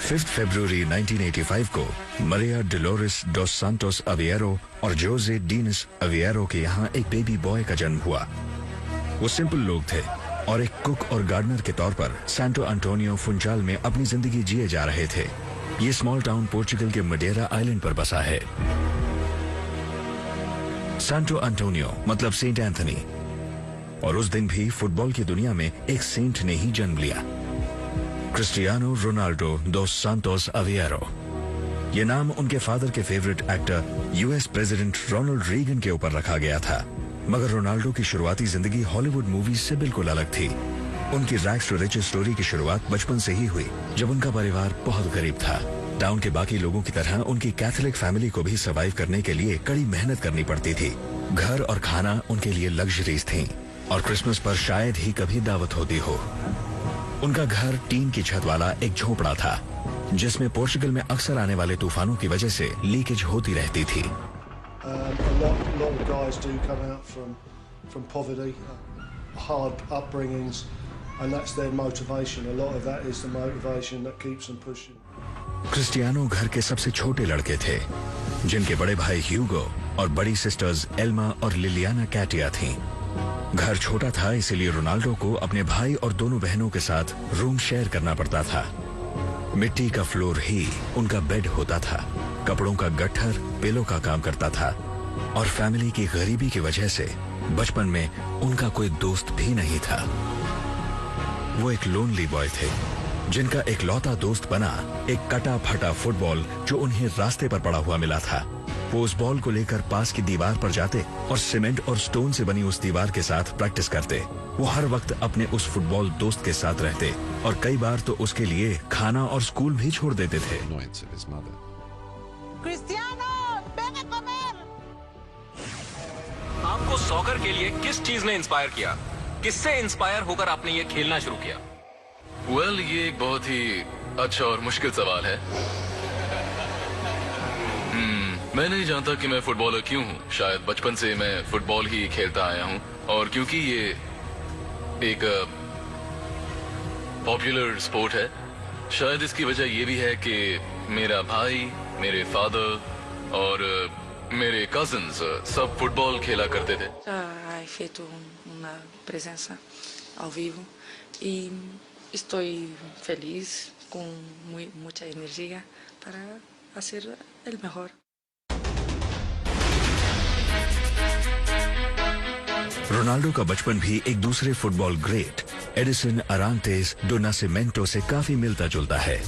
5 फरवरी 1985 को मरिया डोलोरेस डोस सांतोस अविएरो और जोसे डीनिस अविएरो के यहाँ एक बेबी बॉय का जन्म हुआ। वो सिंपल लोग थे और एक कुक और गार्डनर के तौर पर सैंटो एंटोनियो फुंचाल में अपनी जिंदगी जिए जा रहे थे। ये स्मॉल टाउन पोर्चुगल के मडेरा आइलैंड पर बसा है। सैंटो एंटोनियो मतलब सेंट एंथनी, और उस दिन भी फुटबॉल की दुनिया में एक सेंट ने ही जन्म लिया, Cristiano Ronaldo dos Santos Aveiro. ये नाम उनके फादर के favourite actor US president Ronald Reagan के ऊपर रखा गया था। मगर रोनाल्डो की शुरुआती जिंदगी हॉलीवुड मूवीज से बिल्कुल अलग थी। उनकी रैग्स टू रिचेस स्टोरी की शुरुआत बचपन से ही हुई, जब उनका परिवार बहुत गरीब था। टाउन के बाकी लोगों की तरह उनकी कैथोलिक फैमिली को भी सर्वाइव करने के लिए कड़ी मेहनत करनी पड़ती थी। घर और खाना उनके लिए लग्जरीज थी, और क्रिसमस पर शायद ही कभी दावत होती हो। उनका घर टीन की छत वाला एक झोपड़ा था, जिसमें पोर्चुगल में अक्सर आने वाले तूफानों की वजह से लीकेज होती रहती थी। A lot of guys do come out from poverty, hard upbringings, and that's their motivation. A lot of that is the motivation that keeps them pushing. Cristiano घर के सबसे छोटे लड़के थे, जिनके बड़े भाई ह्यूगो और बड़ी सिस्टर्स एल्मा और लिलियाना कैटिया थीं। घर छोटा था, इसीलिए रोनाल्डो को अपने भाई और दोनों बहनों के साथ रूम शेयर करना पड़ता था। मिट्टी का फ्लोर ही उनका बेड होता था, कपड़ों का गट्ठर पिलो का काम करता था, और फैमिली की गरीबी की वजह से बचपन में उनका कोई दोस्त भी नहीं था। वो एक लोनली बॉय थे, जिनका एक लौता दोस्त बना एक कटा फटा फुटबॉल जो उन्हें रास्ते पर पड़ा हुआ मिला था। वो उस बॉल को लेकर पास की दीवार पर जाते और सीमेंट और स्टोन से बनी उस दीवार के साथ प्रैक्टिस करते। वो हर वक्त अपने उस फुटबॉल दोस्त के साथ रहते, और कई बार तो उसके लिए खाना और स्कूल भी छोड़ देते थे। आपको सॉकर के लिए किस चीज ने इंस्पायर किया? किससे इंस्पायर होकर आपने ये खेलना शुरू किया? वेल, ये एक बहुत ही अच्छा और मुश्किल सवाल है। मैं नहीं जानता कि मैं फुटबॉलर क्यों हूँ। शायद बचपन से मैं फुटबॉल ही खेलता आया हूँ, और क्योंकि ये एक पॉपुलर स्पोर्ट है, शायद इसकी वजह ये भी है कि मेरा भाई, मेरे फादर और मेरे कजिन्स सब फुटबॉल खेला करते थे। He feito uma presença ao vivo e estou feliz com muita energia para fazer el mejor. Ronaldo का बचपन भी एक दूसरे football great Edison Arantes do Nascimento से काफी मिलता जुलता है।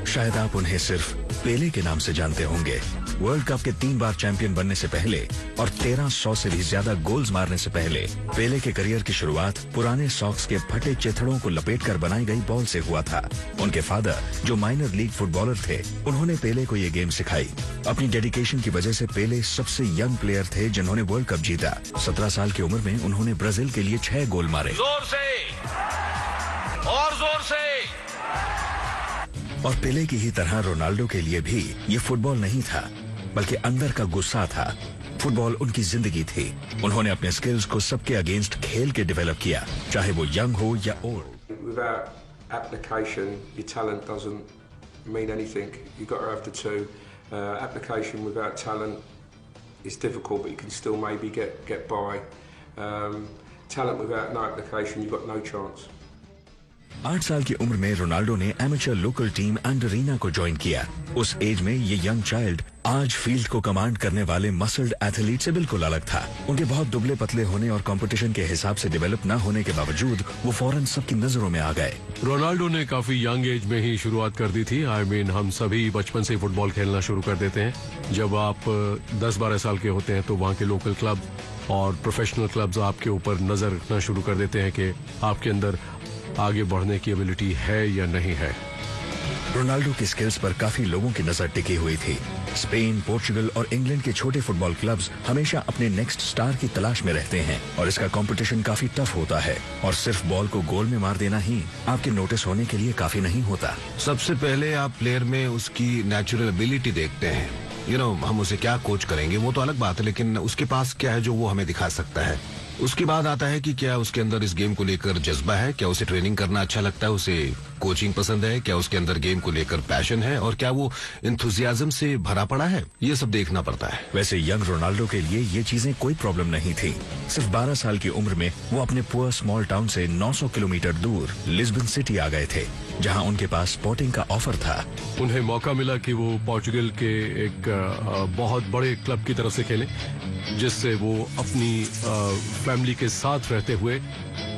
शायद आप उन्हें सिर्फ पेले के नाम से जानते होंगे। वर्ल्ड कप के 3 बार चैंपियन बनने से पहले और 1300 से भी ज्यादा गोल्स मारने से पहले पेले के करियर की शुरुआत पुराने सॉक्स के फटे चिथड़ों को लपेटकर बनाई गई बॉल से हुआ था। उनके फादर, जो माइनर लीग फुटबॉलर थे, उन्होंने पेले को ये गेम सिखाई। अपनी डेडिकेशन की वजह से पेले सबसे यंग प्लेयर थे जिन्होंने वर्ल्ड कप जीता। 17 साल की उम्र में उन्होंने ब्राजील के लिए 6 गोल मारे। जोर से और जोर से। और पेले की ही तरह रोनाल्डो के लिए भी ये फुटबॉल नहीं था, बल्कि अंदर का गुस्सा था। फुटबॉल उनकी जिंदगी थी। उन्होंने अपने स्किल्स को सबके अगेंस्ट खेल के डेवलप किया, चाहे वो यंग हो या old. Without application, your talent doesn't mean anything. You've got to have the two. Application without talent is difficult, but you can still maybe get by. Talent without no application, you've got no chance. 8 साल की उम्र में Ronaldo ने amateur local team एंडरीना को join किया। उस as में ये यंग चाइल्ड आज फील्ड को कमांड करने वाले मसल्ड एथलीट से बिल्कुल अलग था। उनके बहुत दुबले पतले होने और कंपटीशन के हिसाब से डेवलप न होने के बावजूद वो फौरन सबकी नजरों में आ गए। रोनाल्डो ने काफी यंग एज में ही शुरुआत कर दी थी। हम सभी बचपन से फुटबॉल खेलना शुरू कर देते हैं। जब आप 10-12 साल के होते हैं तो वहाँ के लोकल क्लब और प्रोफेशनल क्लब्स आपके ऊपर नजर रखना शुरू कर देते हैं कि आपके अंदर आगे बढ़ने की एबिलिटी है या नहीं है। रोनाल्डो की स्किल्स पर काफी लोगों की नजर टिकी हुई थी। स्पेन, पोर्चुगल और इंग्लैंड के छोटे फुटबॉल क्लब्स हमेशा अपने नेक्स्ट स्टार की तलाश में रहते हैं, और इसका कंपटीशन काफी टफ होता है। और सिर्फ बॉल को गोल में मार देना ही आपके नोटिस होने के लिए काफी नहीं होता। सबसे पहले आप प्लेयर में उसकी नेचुरल एबिलिटी देखते हैं। हम उसे क्या कोच करेंगे वो तो अलग बात है, लेकिन उसके पास क्या है जो वो हमें दिखा सकता है। उसके बाद आता है कि क्या उसके अंदर इस गेम को लेकर जज्बा है, क्या उसे ट्रेनिंग करना अच्छा लगता है, उसे कोचिंग पसंद है, क्या उसके अंदर गेम को लेकर पैशन है और क्या वो एंथुसियाज्म से भरा पड़ा है, ये सब देखना पड़ता है। वैसे यंग रोनाल्डो के लिए ये चीजें कोई प्रॉब्लम नहीं थी। सिर्फ 12 साल की उम्र में वो अपने पुअर स्मॉल टाउन से 900 किलोमीटर दूर लिस्बन सिटी आ गए थे, जहां उनके पास स्पोर्टिंग का ऑफर था। उन्हें मौका मिला कि वो पोर्चुगल के एक बहुत बड़े क्लब की तरफ से खेलें, जिससे वो अपनी फैमिली के साथ रहते हुए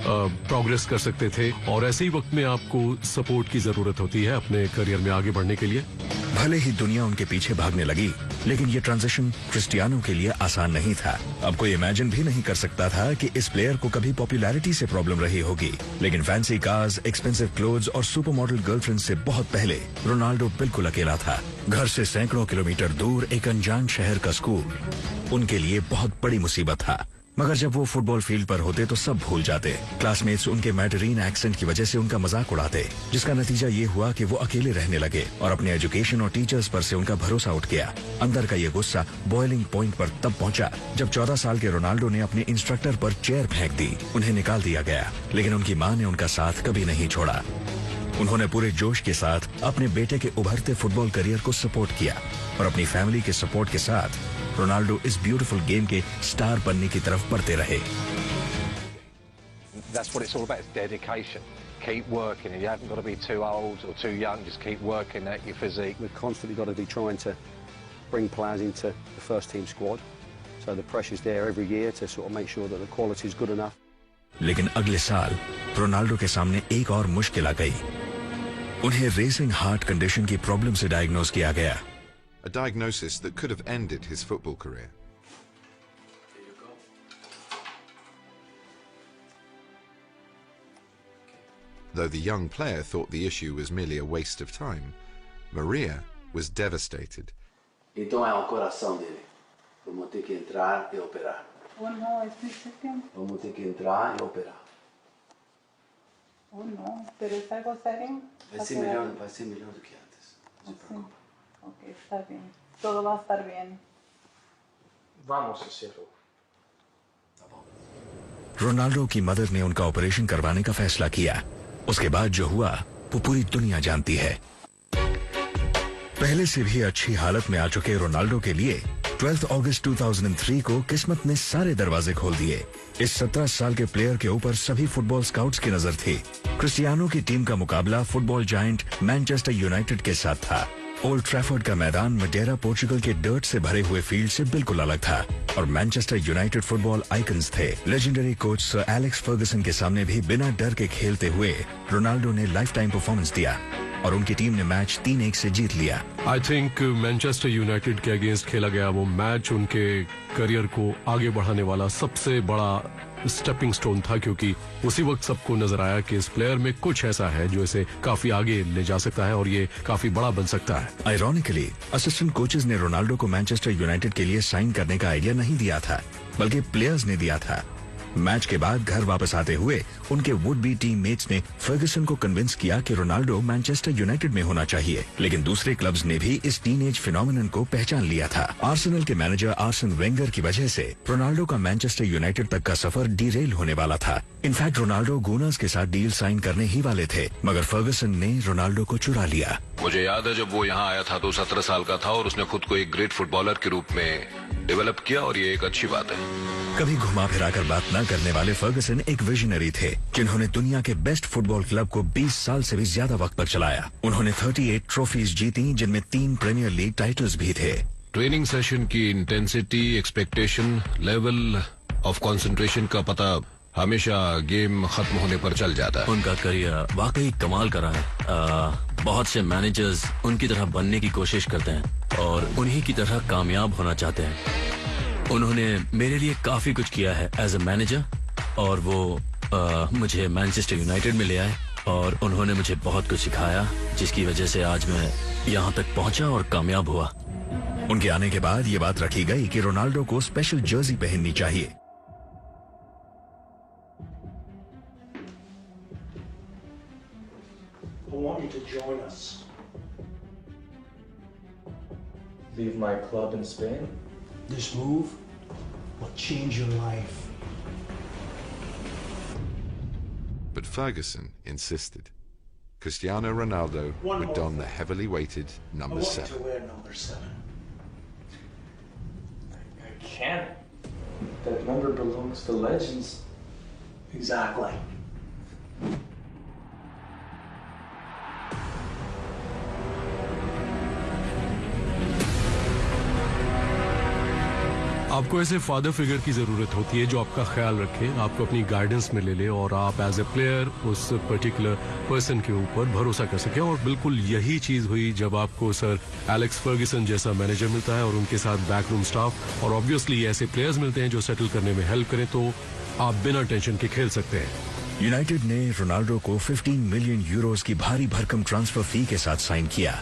प्रोग्रेस कर सकते थे। और ऐसे ही वक्त में आपको सपोर्ट की जरूरत होती है अपने करियर में आगे बढ़ने के लिए। भले ही दुनिया उनके पीछे भागने लगी, लेकिन ये ट्रांजिशन क्रिस्टियानो के लिए आसान नहीं था। अब कोई इमेजिन भी नहीं कर सकता था कि इस प्लेयर को कभी पॉपुलैरिटी से प्रॉब्लम रही होगी। लेकिन फैंसी कार्स, एक्सपेंसिव क्लोथ्स और सुपर मॉडल गर्लफ्रेंड से बहुत पहले रोनाल्डो बिल्कुल अकेला था। घर से सैकड़ों किलोमीटर दूर एक अनजान शहर का स्कूल उनके लिए बहुत बड़ी मुसीबत था। मगर जब वो फुटबॉल फील्ड पर होते तो सब भूल जाते। क्लासमेट्स उनके मैडरीन एक्सेंट की वजह से उनका मजाक उड़ाते, जिसका नतीजा ये हुआ कि वो अकेले रहने लगे और अपने एजुकेशन और टीचर्स पर से उनका भरोसा उठ गया। अंदर का ये गुस्सा बॉइलिंग पॉइंट पर तब पहुंचा जब 14 साल के रोनाल्डो ने अपने इंस्ट्रक्टर पर चेयर फेंक दी। उन्हें निकाल दिया गया, लेकिन उनकी मां ने उनका साथ कभी नहीं छोड़ा। उन्होंने पूरे जोश के साथ अपने बेटे के उभरते फुटबॉल करियर को सपोर्ट किया और अपनी फैमिली के सपोर्ट के साथ रोनाल्डो इस ब्यूटीफुल गेम के स्टार बनने की तरफ बढ़ते रहे। That's what it's all about, it's dedication. Keep working. You haven't got to be too old or too young, just keep working at your physique. We've constantly got to be trying to bring players into the first team squad. So the pressure's there every year to sort of make sure that the quality is good enough. लेकिन अगले साल Ronaldo के सामने एक और मुश्किल आ गई। उन्हें रेसिंग हार्ट कंडीशन की प्रॉब्लम से डायग्नोज किया गया। A diagnosis that could have ended his football career. Though the young player thought the issue was merely a waste of time, Maria was devastated. Então é o coração dele. Vamos ter que entrar e operar. Oh no, es mi septiembre. Vamos ter que entrar e operar. Oh no, pero es algo serio. Vai ser melhor do que antes. Não se preocupe. Ok, está bien. Todo va a estar bien. Vamos a hacerlo. Ronaldo की mother ने उनका operation करवाने का फैसला किया। उसके बाद जो हुआ वो पूरी दुनिया जानती है। पहले से भी अच्छी हालत में आ चुके रोनाल्डो के लिए 12 अगस्त 2003 को किस्मत ने सारे दरवाजे खोल दिए। इस 17 साल के प्लेयर के ऊपर सभी फुटबॉल स्काउट्स की नजर थी। क्रिस्टियानो की टीम का मुकाबला फुटबॉल जायंट मैनचेस्टर यूनाइटेड के साथ था। ओल्ड ट्रैफर्ड का मैदान मडेरा पोर्चुगल के डर्ट से भरे हुए फील्ड से बिल्कुल अलग था और मैनचेस्टर यूनाइटेड फुटबॉल आइकन्स थे। Legendary coach sir Alex Ferguson के सामने भी बिना डर के खेलते हुए रोनाल्डो ने लाइफ टाइम परफॉर्मेंस दिया और उनकी टीम ने मैच 3-1 से जीत लिया। आई थिंक मैनचेस्टर यूनाइटेड के अगेंस्ट खेला गया वो मैच उनके करियर को आगे बढ़ाने वाला सबसे बड़ा स्टेपिंग स्टोन था, क्योंकि उसी वक्त सबको नजर आया कि इस प्लेयर में कुछ ऐसा है जो इसे काफी आगे ले जा सकता है और ये काफी बड़ा बन सकता है। आयरॉनिकली असिस्टेंट कोचेस ने रोनाल्डो को मैनचेस्टर यूनाइटेड के लिए साइन करने का आइडिया नहीं दिया था, बल्कि प्लेयर्स ने दिया था। मैच के बाद घर वापस आते हुए उनके वुड बी टीममेट्स ने फर्गसन को कन्विंस किया कि रोनाल्डो मैनचेस्टर यूनाइटेड में होना चाहिए, लेकिन दूसरे क्लब्स ने भी इस टीनेज फिनोमेनन को पहचान लिया था। आर्सेनल के मैनेजर आर्सन वेंगर की वजह से रोनाल्डो का मैनचेस्टर यूनाइटेड तक का सफर डीरेल होने वाला था। इनफैक्ट रोनाल्डो गूनर्स के साथ डील साइन करने ही वाले थे, मगर फर्गसन ने रोनाल्डो को चुरा लिया। मुझे याद है जब वो यहाँ आया था तो 17 साल का था और उसने खुद को एक ग्रेट फुटबॉलर के रूप में डेवलप किया और ये एक अच्छी बात है। कभी घुमा फिरा कर बात न करने वाले फर्गसन एक विजनरी थे, जिन्होंने दुनिया के बेस्ट फुटबॉल क्लब को 20 साल से भी ज्यादा वक्त तक चलाया। उन्होंने 38 ट्रॉफीज जीती, जिनमें 3 प्रीमियर लीग टाइटल्स भी थे। ट्रेनिंग सेशन की intensity, expectation, level of concentration का पता हमेशा गेम खत्म होने पर चल जाता है। उनका करियर वाकई कमाल का रहा है। बहुत से मैनेजर्स उनकी तरह बनने की कोशिश करते हैं और उन्हीं की तरह कामयाब होना चाहते हैं। उन्होंने मेरे लिए काफी कुछ किया है एज अ मैनेजर और वो मुझे मैनचेस्टर यूनाइटेड में ले आए और उन्होंने मुझे बहुत कुछ सिखाया, जिसकी वजह से आज मैं यहाँ तक पहुँचा और कामयाब हुआ। उनके आने के बाद ये बात रखी गई कि रोनाल्डो को स्पेशल जर्सी पहननी चाहिए। I want you to join us. Leave my club in Spain? This move will change your life. but Ferguson insisted. Cristiano Ronaldo would don the heavily weighted number 7. To wear number 7. I can't. That number belongs to legends. Exactly. आपको ऐसे father figure की जरूरत होती है जो आपका ख्याल रखे, आपको अपनी गाइडेंस में ले ले और आप एज ए प्लेयर उस पर्टिकुलर पर्सन के ऊपर भरोसा कर सके। और बिल्कुल यही चीज हुई जब आपको सर एलेक्स फर्ग्यूसन जैसा मैनेजर मिलता है और उनके साथ बैकरूम स्टाफ और ऑब्वियसली ऐसे प्लेयर्स मिलते हैं जो सेटल करने में हेल्प करें, तो आप बिना टेंशन के खेल सकते हैं। यूनाइटेड ने रोनाल्डो को 15 मिलियन यूरोज की भारी भरकम ट्रांसफर फी के साथ साइन किया।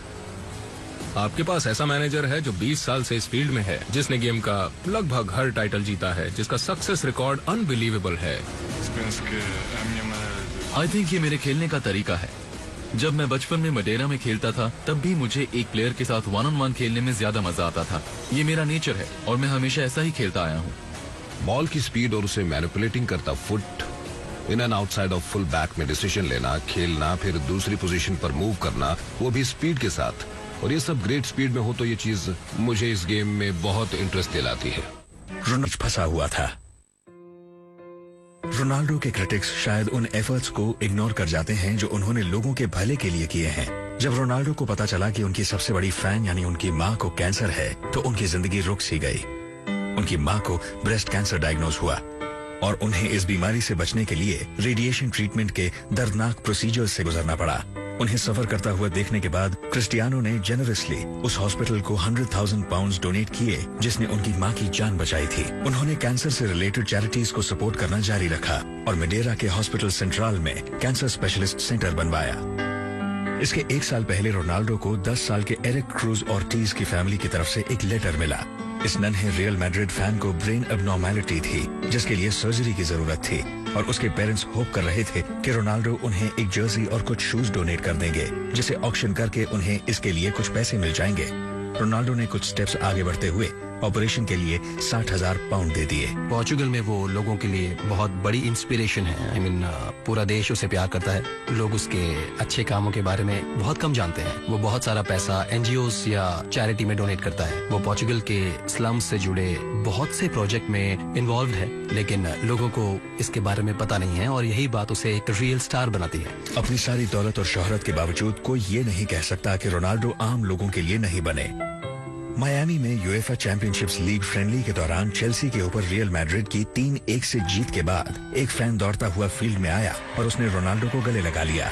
आपके पास ऐसा मैनेजर है जो 20 साल से इस फील्ड में है, जिसने गेम का लगभग हर टाइटल जीता है, जिसका सक्सेस रिकॉर्ड अनबिलीवेबल है। आई थिंक ये मेरे खेलने का तरीका है। जब मैं बचपन में मडेरा में खेलता था तब भी मुझे एक प्लेयर के साथ 1-on-1 खेलने में ज्यादा मजा आता था। ये मेरा नेचर है और मैं हमेशा ऐसा ही खेलता आया हूँ। बॉल की स्पीड और उसे मैनिपुलेटिंग करता foot, in and outside of full back में डिसीजन लेना, खेलना, फिर दूसरी पोजीशन पर मूव करना, वो भी स्पीड के साथ, और ये सब ग्रेट स्पीड में हो तो ये चीज मुझे इस गेम में बहुत इंटरेस्ट दिलाती है। रोनाल्डो फंसा हुआ था। रोनाल्डो के क्रिटिक्स शायद उन एफर्ट्स को इग्नोर कर जाते हैं जो उन्होंने लोगों के भले के लिए किए हैं। जब रोनाल्डो को पता चला कि उनकी सबसे बड़ी फैन यानी उनकी माँ को कैंसर है, तो उनकी जिंदगी रुक सी गई। उनकी माँ को ब्रेस्ट कैंसर डायग्नोज हुआ और उन्हें इस बीमारी से बचने के लिए रेडिएशन ट्रीटमेंट के दर्दनाक प्रोसीजर से गुजरना पड़ा। उन्हें सफर करता हुआ देखने के बाद क्रिस्टियानो ने जेनरसली उस हॉस्पिटल को 100,000 पाउंड डोनेट किए जिसने उनकी मां की जान बचाई थी। उन्होंने कैंसर से रिलेटेड चैरिटीज को सपोर्ट करना जारी रखा और मडेरा के हॉस्पिटल सेंट्रल में कैंसर स्पेशलिस्ट सेंटर बनवाया। इसके 1 साल पहले रोनाल्डो को 10 साल के एरिक क्रूज ऑर्टिज की फैमिली की तरफ से एक लेटर मिला। इस नन्हे रियल मैड्रिड फैन को ब्रेन एबनॉर्मैलिटी थी जिसके लिए सर्जरी की जरूरत थी और उसके पेरेंट्स होप कर रहे थे कि रोनाल्डो उन्हें एक जर्सी और कुछ शूज डोनेट कर देंगे, जिसे ऑक्शन करके उन्हें इसके लिए कुछ पैसे मिल जाएंगे। रोनाल्डो ने कुछ स्टेप्स आगे बढ़ते हुए ऑपरेशन के लिए 60,000 पाउंड दे दिए। पोर्चुगल में वो लोगों के लिए बहुत बड़ी इंस्पिरेशन है। आई मीन पूरा देश उसे प्यार करता है। लोग उसके अच्छे कामों के बारे में बहुत कम जानते हैं। वो बहुत सारा पैसा एनजीओस या चैरिटी में डोनेट करता है। वो पोर्चुगल के स्लम्स से जुड़े बहुत से प्रोजेक्ट में इन्वॉल्व है, लेकिन लोगों को इसके बारे में पता नहीं है और यही बात उसे एक रियल स्टार बनाती है। अपनी सारी दौलत और शोहरत के बावजूद कोई ये नहीं कह सकता कि रोनाल्डो आम लोगों के लिए नहीं बने। मायामी में यूएफए चैंपियनशिप्स लीग फ्रेंडली के दौरान चेल्सी के ऊपर रियल मैड्रिड की 3-1 से जीत के बाद एक फैन दौड़ता हुआ फील्ड में आया और उसने रोनाल्डो को गले लगा लिया।